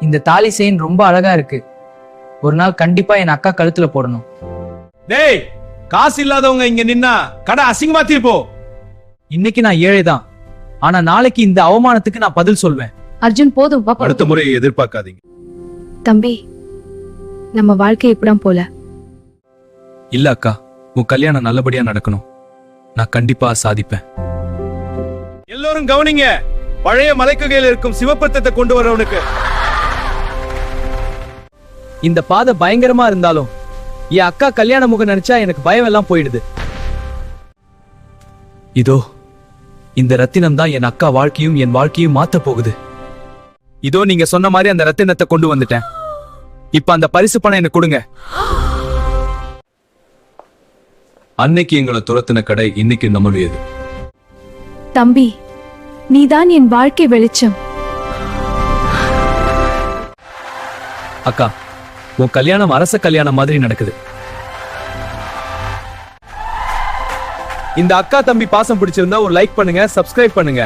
இந்த தாலி செயின் ரொம்ப அழகா இருக்கு. ஒரு நாள் கண்டிப்பா என் அக்கா கழுத்துல போடணும். டேய், காசு இல்லாதவங்க இங்க நின்னா கடை அசிங்கமா தீர்ப்போ. இன்னைக்கு நான் ஏழைதான், ஆனா நாளைக்கு இந்த அவமானத்துக்கு நான் பதில் சொல்வேன். அர்ஜுன் போதும் வா போலாம். அடுத்த முறை எதிர்பார்க்காதீங்க. தம்பி, நம்ம வாழ்க்கை இப்படிதான் போல. இல்ல அக்கா, உன் கல்யாணம் நல்லபடியா நடக்கணும். நான் கண்டிப்பா சாதிப்பேன். எல்லோரும் கவனிங்க. பழைய மலைக்குகையில் இருக்கும் சிவப்பத்தத்தை கொண்டு வரவனுக்கு இந்த பாதை பயங்கரமா இருந்தாலும் என் அக்கா கல்யாண முகம் நினைச்சா எனக்கு பயம் எல்லாம் போயிடுது. இதோ இந்த ரத்தினம் தான் என் அக்கா வாழ்க்கையும் என் வாழ்க்கையும் மாத்த போகுது. இதோ நீங்க சொன்ன மாதிரி அந்த ரத்தினத்தை கொண்டு வந்துட்டேன். இப்ப அந்த பரிசு பணம் எனக்கு கொடுங்க. அன்னைக்கு எங்களை துரத்தின கடை இன்னைக்கு நம்மளுடையது. தம்பி, நீதான் என் வாழ்க்கை வெளிச்சம். அக்கா, உன் கல்யாணம் அரச கல்யாணம் மாதிரி நடக்குது. இந்த அக்கா தம்பி பாசம் பிடிச்சிருந்தா ஒரு லைக் பண்ணுங்க, சப்ஸ்கிரைப் பண்ணுங்க.